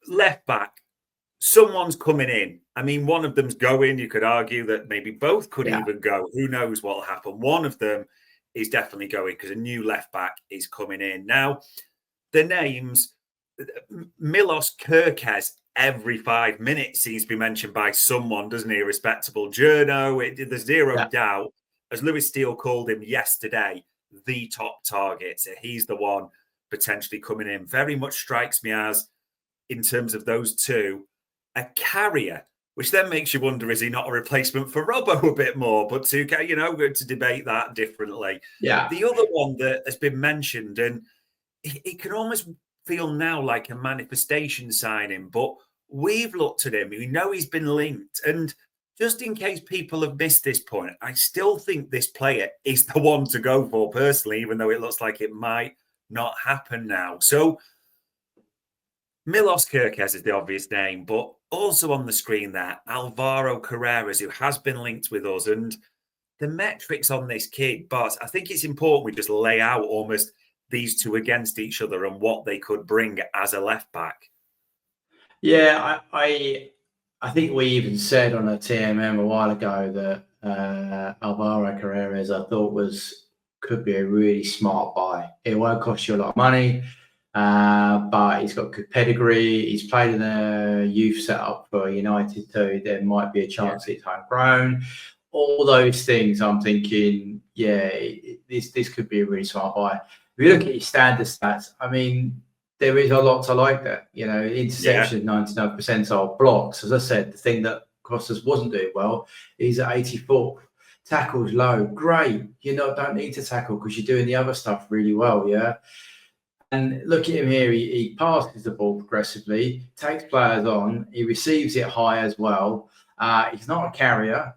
left back, someone's coming in. I mean, one of them's going. You could argue that maybe both could even go. Who knows what will happen? One of them is definitely going because a new left back is coming in. Now, the names, Milos Kerkez, every 5 minutes seems to be mentioned by someone, doesn't he? A respectable journo. There's zero doubt, as Lewis Steele called him yesterday, the top target. So he's the one potentially coming in. Very much strikes me as, in terms of those two, a carrier, which then makes you wonder, is he not a replacement for Robbo a bit more? But to debate that differently. Yeah. The other one that has been mentioned, and it can almost feel now like a manifestation signing, but we've looked at him. We know he's been linked. And just in case people have missed this point, I still think this player is the one to go for personally, even though it looks like it might not happen now. So Milos Kerkez is the obvious name, but also on the screen there, Alvaro Carreras, who has been linked with us. And the metrics on this kid, Bart, I think it's important we just lay out almost these two against each other and what they could bring as a left back. Yeah, I think we even said on a TMM a while ago that Alvaro Carreras I thought could be a really smart buy. It won't cost you a lot of money, but he's got good pedigree. He's played in a youth setup for United too. There might be a chance he's homegrown. All those things, I'm thinking, this could be a really smart buy. If you look at his standard stats, I mean, there is a lot to like there. Interceptions, 99th percentile. Blocks, as I said, the thing that Costas wasn't doing well, he's at 84th. Tackles low, great. Don't need to tackle because you're doing the other stuff really well, And look at him here. He passes the ball progressively, takes players on. He receives it high as well. He's not a carrier,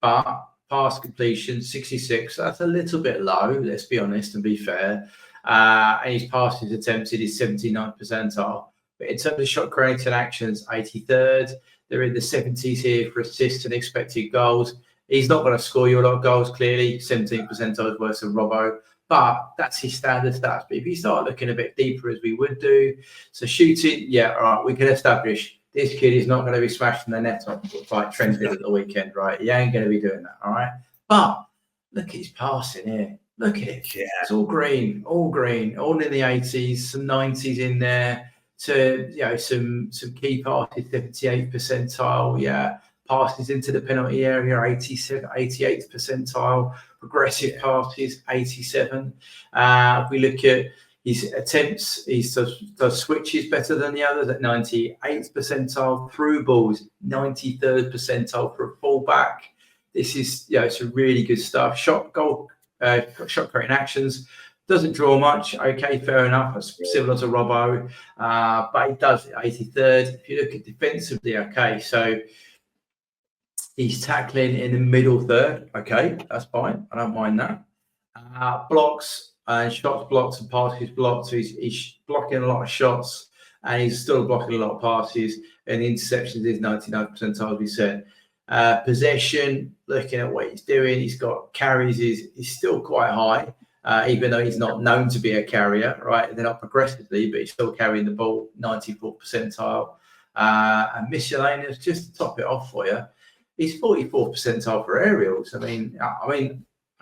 but pass completion, 66. That's a little bit low, let's be honest and be fair. And his passes attempted is 79th percentile. But in terms of shot creating actions, 83rd. They're in the 70s here for assists and expected goals. He's not going to score you a lot of goals, clearly. 17th percentile worse than Robbo. But that's his standard stats. But if you start looking a bit deeper, as we would do, so shooting, all right, we can establish this kid is not going to be smashing the net on like Trent did at the weekend, right? He ain't going to be doing that, all right? But look at his passing here. Look at it. Yeah. It's all green, all in the 80s, some 90s in there, to some key passes, 78th percentile, passes into the penalty area, 87, 88th percentile, progressive passes, 87. If we look at his attempts, he does switches better than the others at 98th percentile. Through balls, 93rd percentile for a fullback. This is, some really good stuff. Shot creating actions. Doesn't draw much. Okay, fair enough. That's similar to Robbo. But he does 83rd. If you look at defensively, okay, so he's tackling in the middle third. Okay, that's fine. I don't mind that. Blocks and shots blocked and passes blocked. So he's blocking a lot of shots and he's still blocking a lot of passes. And the interceptions is 99th percentile, as we said. Possession, looking at what he's doing, he's got carries, he's still quite high, even though he's not known to be a carrier, right? They're not progressively, but he's still carrying the ball, 94th percentile. And miscellaneous, just to top it off for you, he's 44th percentile for aerials. I mean, I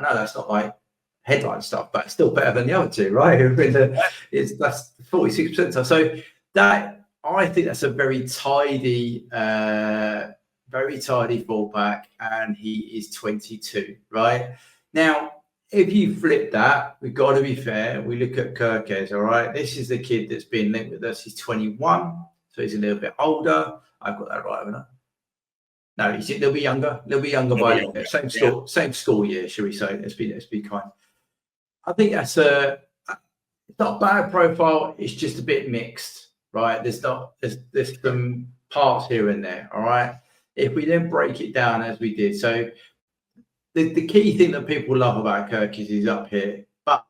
know that's not like headline stuff, but it's still better than the other two, right? That's 46th percentile. So that, I think that's a very tidy fullback, and he is 22, right? Now, if you flip that, we've got to be fair. We look at Kerkez, all right? This is the kid that's been linked with us. He's 21, so he's a little bit older. I've got that right, haven't I? No, he's a little bit younger. Same school year, shall we say? Let's be kind. I think that's it's not a bad profile. It's just a bit mixed, right? There's some parts here and there, all right? If we then break it down as we did, so the key thing that people love about Kerkez is up here, but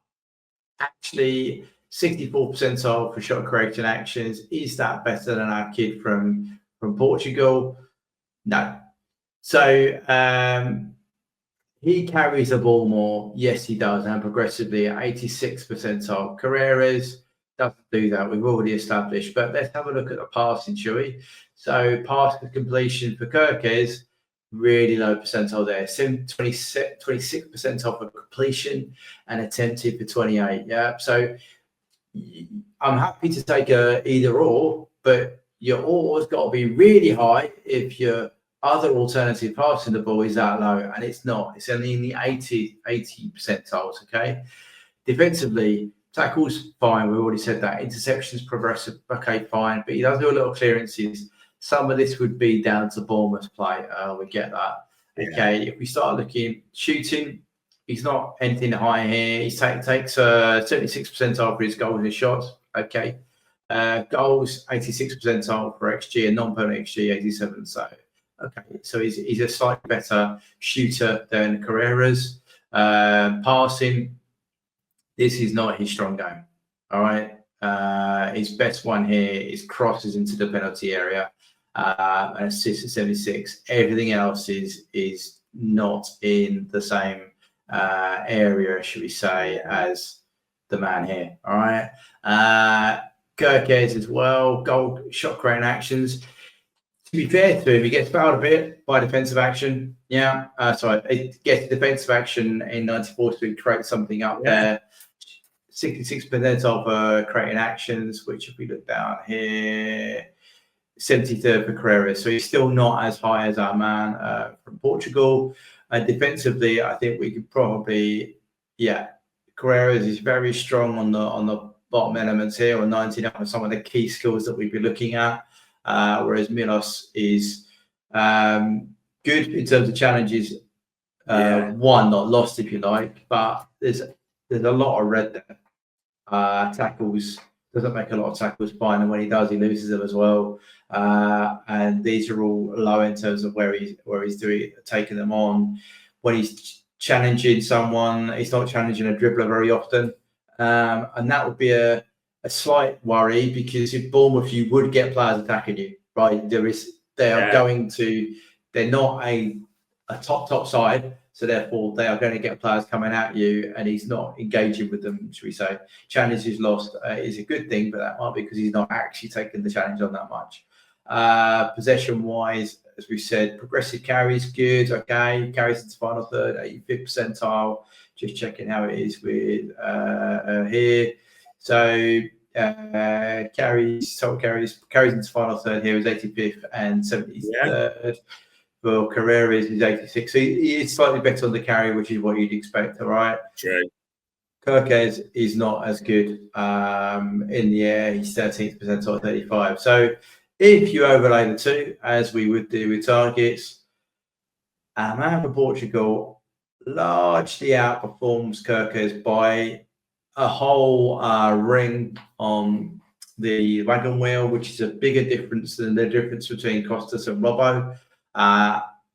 actually 64th percentile for shot creating actions. Is that better than our kid from Portugal? No. So he carries the ball more. Yes, he does, and progressively at 86th percentile. Carreras, doesn't do that. We've already established. But let's have a look at the passing, shall we? So pass to completion for Kerkez, really low percentile there. 26 percentile for completion and attempted for 28. Yeah. So I'm happy to take a either or, but your or's got to be really high if your other alternative passing the ball is that low, and it's not. It's only in the 80 percentiles. Okay. Defensively, tackles fine. We already said that. Interceptions progressive. Okay, fine. But he does do a little clearances. Some of this would be down to Bournemouth's play. We get that. Okay. If we start looking shooting, he's not anything high here. He takes 76 percentile for his goals and his shots. Okay. Goals 86 percentile for XG and non-penalty XG 87. So okay. So he's a slightly better shooter than Carreras. Passing. This is not his strong game. All right. His best one here is crosses into the penalty area. And assists at 76. Everything else is not in the same area, should we say, as the man here. All right. Kerkez as well. Goal shot creating actions. To be fair to him, he gets fouled a bit by defensive action. Yeah. It gets defensive action in 94 to create something up there. 66 percentile for creating actions, which if we look down here, 73rd for Carreras. So he's still not as high as our man from Portugal. Defensively, I think we could probably, Carreras is very strong on the bottom elements here, on 99 for some of the key skills that we'd be looking at. Whereas Milos is good in terms of challenges. One, not lost, if you like, but there's a lot of red there. Tackles, doesn't make a lot of tackles, fine, and when he does, he loses them as well. And these are all low in terms of where he's taking them on. When he's challenging someone, he's not challenging a dribbler very often, and that would be a slight worry, because if Bournemouth, you would get players attacking you, right? They're not a top side. So therefore, they are going to get players coming at you, and he's not engaging with them, should we say. Challenge is lost is a good thing, but that might be because he's not actually taking the challenge on that much. Possession-wise, as we said, progressive carries, good, okay. Carries into final third, 85th percentile. Just checking how it is with here. So carries into final third here is 85th and 73rd. Yeah. Well, Carreras is 86. So he is slightly better on the carry, which is what you'd expect, all right? True. Kerkez is not as good in the air. He's 13th percentile, 35. So if you overlay the two, as we would do with targets, our man for Portugal largely outperforms Kerkez by a whole ring on the wagon wheel, which is a bigger difference than the difference between Costas and Robbo.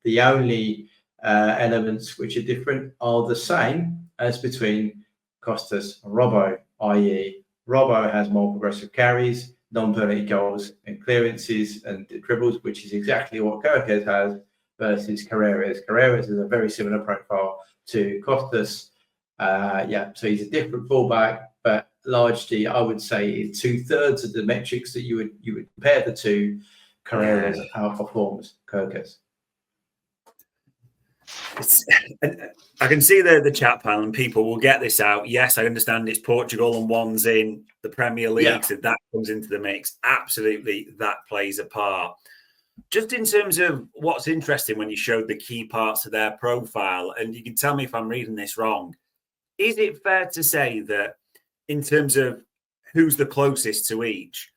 The only elements which are different are the same as between Costas and Robbo, i.e. Robbo has more progressive carries, non-penalty goals and clearances and dribbles, which is exactly what Kerkez has versus Carreras. Carreras is a very similar profile to Costas. So he's a different fullback, but largely I would say 2/3 of the metrics that you would compare the two, Carreras outperforms Kerkez. I can see the chat panel and people will get this out. Yes, I understand it's Portugal and one's in the Premier League, so that comes into the mix. Absolutely, that plays a part. Just in terms of what's interesting when you showed the key parts of their profile, and you can tell me if I'm reading this wrong, is it fair to say that in terms of who's the closest to each,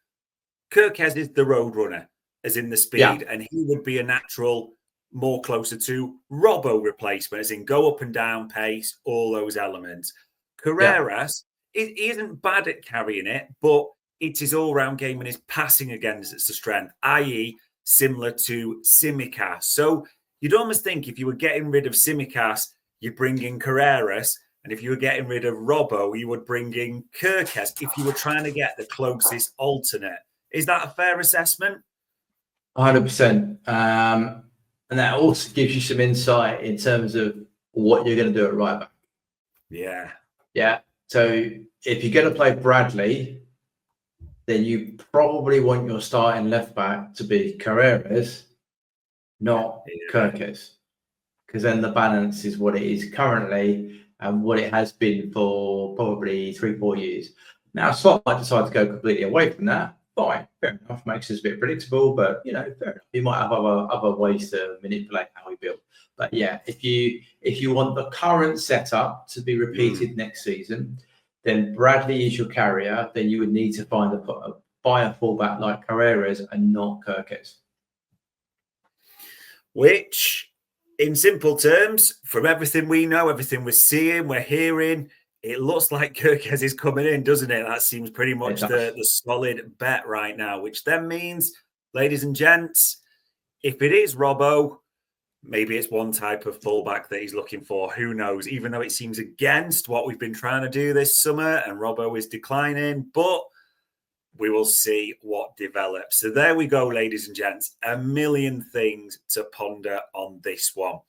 Kerkez is the road runner, as in the speed, and he would be a natural more closer to Robbo replacement, as in go up and down pace, all those elements. Carreras, he isn't bad at carrying it, but it's his all-round game and his passing again that's the strength, i.e. similar to Tsimikas. So you'd almost think if you were getting rid of Tsimikas, you bring in Carreras, and if you were getting rid of Robbo, you would bring in Kerkez if you were trying to get the closest alternate. Is that a fair assessment? 100%. And that also gives you some insight in terms of what you're going to do at right back. Yeah. Yeah. So if you're going to play Bradley, then you probably want your starting left back to be Carreras, not Kerkez, because then the balance is what it is currently and what it has been for probably 3-4 years. Now, Slot might decide to go completely away from that. Fine, fair enough. Makes us a bit predictable, but fair enough. You might have other ways to manipulate how we build. But yeah, if you want the current setup to be repeated next season, then Bradley is your carrier. Then you would need to buy a fullback like Carreras and not Kerkez. Which, in simple terms, from everything we know, everything we're seeing, we're hearing, it looks like Kerkez is coming in, doesn't it? That seems pretty much the solid bet right now, which then means, ladies and gents, if it is Robbo, maybe it's one type of fullback that he's looking for. Who knows? Even though it seems against what we've been trying to do this summer and Robbo is declining, but we will see what develops. So there we go, ladies and gents. A million things to ponder on this one.